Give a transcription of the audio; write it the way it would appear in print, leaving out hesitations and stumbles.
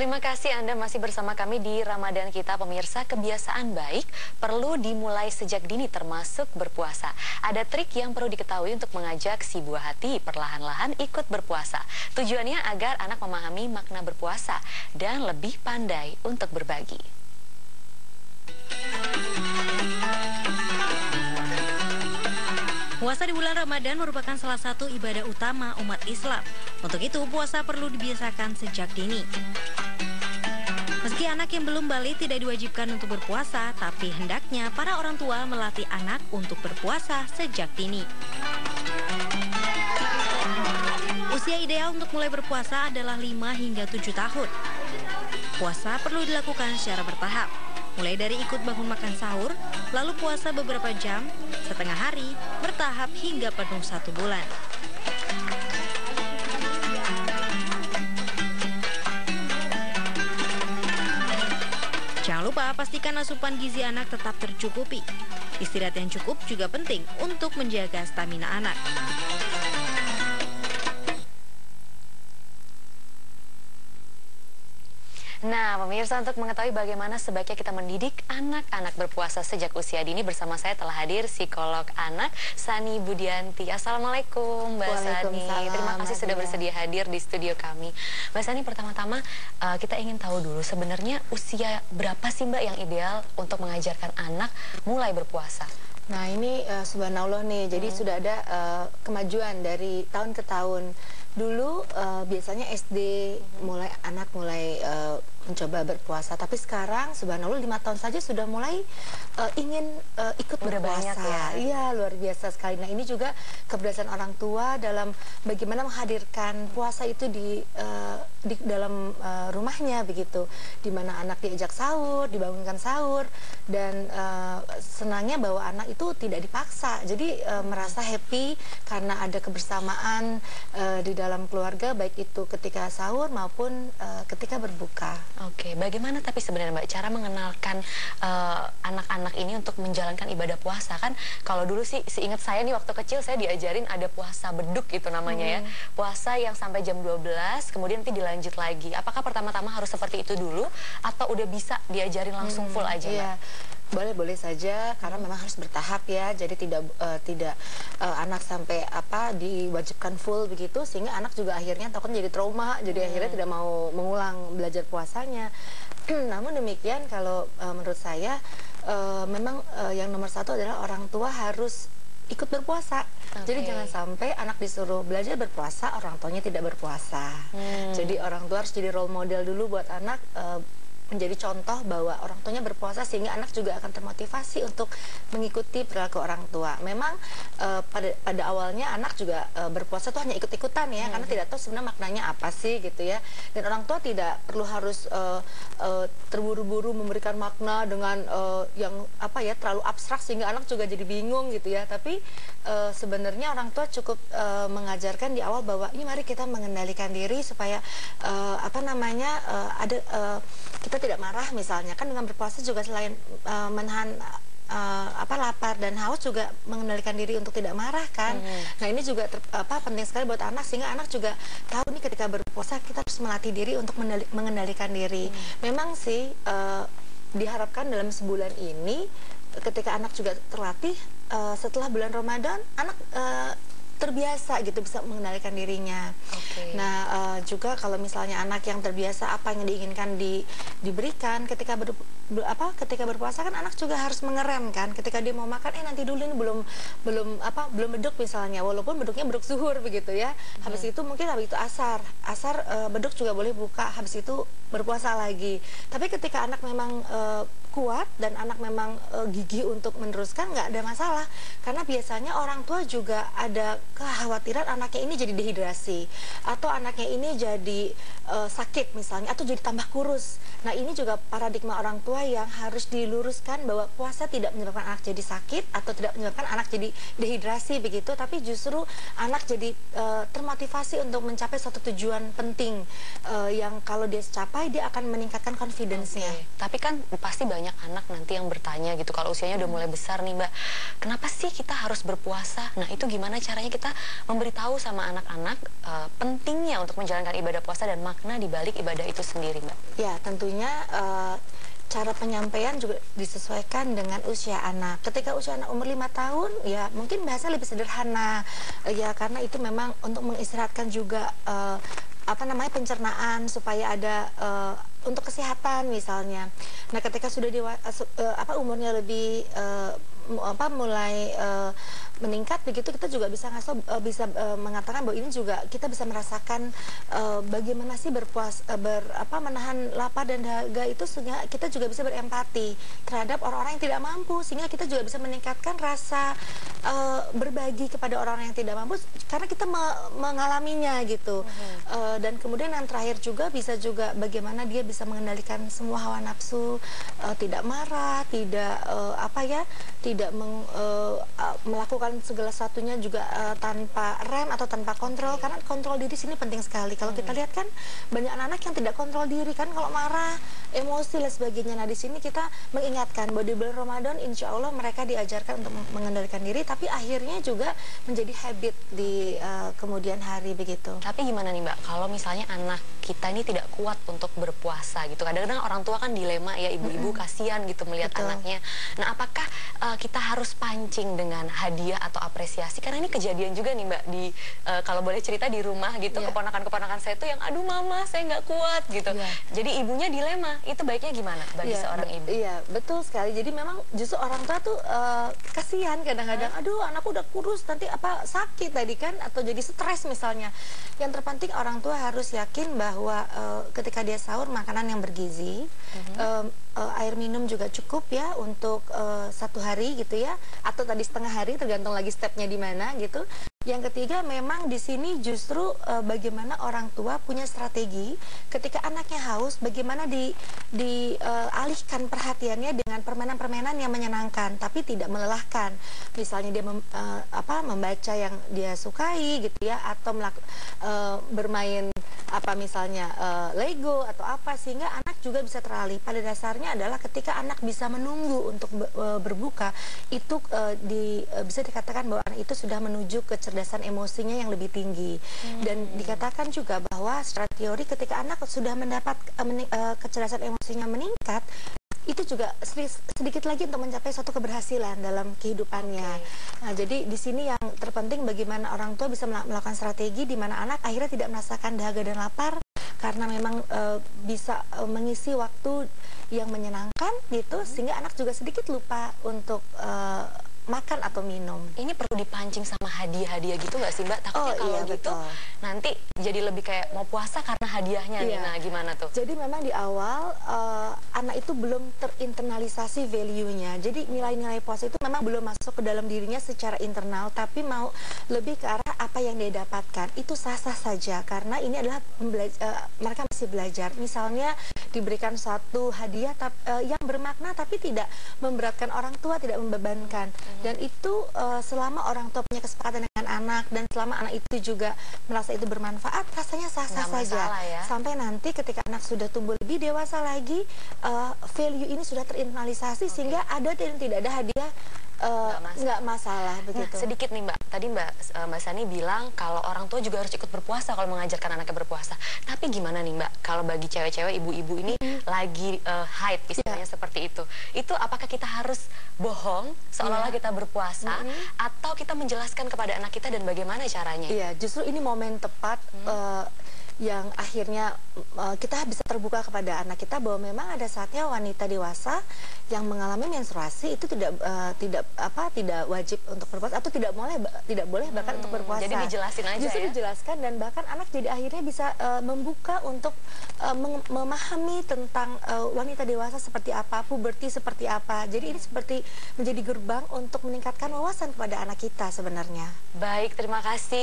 Terima kasih Anda masih bersama kami di Ramadan kita, pemirsa. Kebiasaan baik perlu dimulai sejak dini termasuk berpuasa. Ada trik yang perlu diketahui untuk mengajak si buah hati perlahan-lahan ikut berpuasa. Tujuannya agar anak memahami makna berpuasa dan lebih pandai untuk berbagi. Puasa di bulan Ramadan merupakan salah satu ibadah utama umat Islam. Untuk itu, puasa perlu dibiasakan sejak dini. Meski anak yang belum balik tidak diwajibkan untuk berpuasa, tapi hendaknya para orang tua melatih anak untuk berpuasa sejak dini. Usia ideal untuk mulai berpuasa adalah 5 hingga 7 tahun. Puasa perlu dilakukan secara bertahap. Mulai dari ikut bangun makan sahur, lalu puasa beberapa jam, setengah hari, bertahap hingga penuh 1 bulan. Jangan lupa pastikan asupan gizi anak tetap tercukupi. Istirahat yang cukup juga penting untuk menjaga stamina anak. Nah, pemirsa, untuk mengetahui bagaimana sebaiknya kita mendidik anak-anak berpuasa sejak usia dini, bersama saya telah hadir psikolog anak Sani Budianti. Assalamualaikum Mbak Sani. Terima kasih sudah bersedia hadir di studio kami. Mbak Sani, pertama-tama kita ingin tahu dulu sebenarnya usia berapa sih Mbak yang ideal untuk mengajarkan anak mulai berpuasa? Nah ini subhanallah nih, jadi sudah ada kemajuan dari tahun ke tahun. Dulu biasanya SD anak mulai mencoba berpuasa, tapi sekarang subhanallah 5 tahun saja sudah mulai ingin ikut berpuasa. Ya? Iya, luar biasa sekali. Nah ini juga keberhasilan orang tua dalam bagaimana menghadirkan puasa itu di dalam rumahnya begitu, di mana anak diajak sahur, dibangunkan sahur, dan senangnya bahwa anak itu tidak dipaksa, jadi merasa happy karena ada kebersamaan di dalam keluarga, baik itu ketika sahur maupun ketika berbuka. Oke, bagaimana tapi sebenarnya Mbak cara mengenalkan anak-anak ini untuk menjalankan ibadah puasa? Kan kalau dulu sih seingat saya nih waktu kecil saya diajarin ada puasa beduk gitu namanya ya. Puasa yang sampai jam 12 kemudian nanti dilanjut lagi. Apakah pertama-tama harus seperti itu dulu atau udah bisa diajarin langsung full aja Mbak? Iya. Boleh saja, karena memang harus bertahap ya, jadi tidak anak sampai diwajibkan full begitu, sehingga anak juga akhirnya takutnya jadi trauma, jadi akhirnya tidak mau mengulang belajar puasanya. Namun demikian, kalau menurut saya memang yang nomor satu adalah orang tua harus ikut berpuasa. Jadi jangan sampai anak disuruh belajar berpuasa, orang tuanya tidak berpuasa. Jadi orang tua harus jadi role model dulu buat anak, menjadi contoh bahwa orang tuanya berpuasa, sehingga anak juga akan termotivasi untuk mengikuti perilaku orang tua. Memang pada awalnya anak juga berpuasa tuh hanya ikut-ikutan ya, karena tidak tahu sebenarnya maknanya apa sih gitu ya. Dan orang tua tidak perlu harus terburu-buru memberikan makna dengan yang terlalu abstrak sehingga anak juga jadi bingung gitu ya. Tapi sebenarnya orang tua cukup mengajarkan di awal bahwa ini mari kita mengendalikan diri supaya kita tidak marah misalnya. Kan dengan berpuasa juga selain menahan lapar dan haus, juga mengendalikan diri untuk tidak marah kan. Nah ini juga penting sekali buat anak, sehingga anak juga tahu nih ketika berpuasa kita harus melatih diri untuk mengendalikan diri. Memang sih diharapkan dalam sebulan ini ketika anak juga terlatih, setelah bulan Ramadan anak terbiasa gitu bisa mengendalikan dirinya. Nah juga kalau misalnya anak yang terbiasa apa yang diinginkan diberikan ketika berpuasa, kan anak juga harus mengerem kan. Ketika dia mau makan, nanti dulu ini belum beduk misalnya, walaupun beduknya beduk zuhur begitu ya. Habis itu mungkin habis itu asar beduk juga boleh buka, habis itu berpuasa lagi. Tapi ketika anak memang kuat dan anak memang gigih untuk meneruskan, nggak ada masalah, karena biasanya orang tua juga ada kekhawatiran anaknya ini jadi dehidrasi, atau anaknya ini jadi sakit misalnya, atau jadi tambah kurus. Nah ini juga paradigma orang tua yang harus diluruskan, bahwa puasa tidak menyebabkan anak jadi sakit atau tidak menyebabkan anak jadi dehidrasi begitu, tapi justru anak jadi termotivasi untuk mencapai satu tujuan penting yang kalau dia capai dia akan meningkatkan confidence-nya. Tapi kan pasti banyak banyak anak nanti yang bertanya gitu, kalau usianya udah mulai besar nih Mbak, kenapa sih kita harus berpuasa? Nah itu gimana caranya kita memberitahu sama anak-anak pentingnya untuk menjalankan ibadah puasa dan makna di balik ibadah itu sendiri Mbak? Ya tentunya cara penyampaian juga disesuaikan dengan usia anak. Ketika usia anak umur 5 tahun, ya mungkin bahasa lebih sederhana, ya karena itu memang untuk mengistirahatkan juga apa namanya pencernaan supaya ada untuk kesehatan misalnya. Nah ketika sudah umurnya lebih mulai meningkat begitu, kita juga bisa mengatakan bahwa ini juga kita bisa merasakan bagaimana sih menahan lapar dan dahaga itu, sehingga kita juga bisa berempati terhadap orang-orang yang tidak mampu, sehingga kita juga bisa meningkatkan rasa berbagi kepada orang-orang yang tidak mampu karena kita mengalaminya gitu. Dan kemudian yang terakhir juga bisa juga bagaimana dia bisa mengendalikan semua hawa nafsu, tidak marah, tidak tidak melakukan segala satunya juga tanpa rem atau tanpa kontrol, karena kontrol diri sini penting sekali. Kalau kita lihat kan banyak anak-anak yang tidak kontrol diri kan, kalau marah, emosi dan sebagainya. Nah di sini kita mengingatkan bahwa di bulan Ramadan insya Allah mereka diajarkan untuk mengendalikan diri, tapi akhirnya juga menjadi habit di kemudian hari begitu. Tapi gimana nih Mbak, kalau misalnya anak kita ini tidak kuat untuk berpuasa gitu, kadang-kadang orang tua kan dilema ya, ibu-ibu kasihan gitu melihat anaknya. Nah apakah kita harus pancing dengan hadiah atau apresiasi? Karena ini kejadian juga nih Mbak, di kalau boleh cerita di rumah gitu, keponakan-keponakan saya tuh yang aduh mama saya nggak kuat gitu. Jadi ibunya dilema, itu baiknya gimana bagi seorang ibu? Iya betul sekali. Jadi memang justru orang tua tuh kasihan kadang-kadang, aduh anakku udah kurus nanti sakit tadi kan, atau jadi stres misalnya. Yang terpenting orang tua harus yakin bahwa ketika dia sahur makanan yang bergizi, air minum juga cukup ya untuk 1 hari gitu ya, atau tadi setengah hari tergantung lagi stepnya di mana gitu. Yang ketiga memang di sini justru bagaimana orang tua punya strategi ketika anaknya haus, bagaimana dialihkan perhatiannya dengan permainan-permainan yang menyenangkan tapi tidak melelahkan. Misalnya dia membaca yang dia sukai gitu ya, atau bermain misalnya Lego atau apa, sehingga anak juga bisa teralih. Pada dasarnya adalah ketika anak bisa menunggu untuk berbuka, itu bisa dikatakan bahwa anak itu sudah menuju kecerdasan emosinya yang lebih tinggi. Dan dikatakan juga bahwa secara teori ketika anak sudah mendapat kecerdasan emosinya meningkat, itu juga sedikit lagi untuk mencapai suatu keberhasilan dalam kehidupannya. Nah, jadi di sini yang terpenting bagaimana orang tua bisa melakukan strategi di mana anak akhirnya tidak merasakan dahaga dan lapar, karena memang bisa mengisi waktu yang menyenangkan gitu, sehingga anak juga sedikit lupa untuk makan atau minum. Ini perlu dipancing sama hadiah-hadiah gitu nggak sih Mbak? Takutnya kalau gitu nanti jadi lebih kayak mau puasa karena hadiahnya nih. Nah gimana tuh? Jadi memang di awal anak itu belum terinternalisasi value-nya. Jadi nilai-nilai puasa itu memang belum masuk ke dalam dirinya secara internal, tapi mau lebih ke arah apa yang dia dapatkan. Itu sah-sah saja karena ini adalah mereka masih belajar. Misalnya diberikan satu hadiah yang bermakna tapi tidak memberatkan orang tua, tidak membebankan. Dan itu selama orang tua punya kesepakatan dengan anak dan selama anak itu juga merasa itu bermanfaat, rasanya sah-sah saja. Ya? Sampai nanti ketika anak sudah tumbuh lebih dewasa lagi, value ini sudah terinternalisasi sehingga ada dan tidak ada hadiah nggak masalah begitu. Nah, sedikit nih Mbak, tadi Mbak Sani bilang kalau orang tua juga harus ikut berpuasa kalau mengajarkan anaknya berpuasa. Tapi gimana nih Mbak, kalau bagi cewek-cewek, ibu-ibu ini lagi haid istilahnya seperti itu apakah kita harus bohong seolah-olah kita berpuasa atau kita menjelaskan kepada anak kita dan bagaimana caranya? Iya, justru ini momen tepat yang akhirnya kita bisa terbuka kepada anak kita bahwa memang ada saatnya wanita dewasa yang mengalami menstruasi itu tidak wajib untuk berpuasa atau tidak boleh bahkan untuk berpuasa. Jadi dijelasin aja. Justru dijelaskan, dan bahkan anak jadi akhirnya bisa membuka untuk memahami tentang wanita dewasa seperti apa, puberti seperti apa. Jadi ini seperti menjadi gerbang untuk meningkatkan wawasan kepada anak kita sebenarnya. Baik, terima kasih.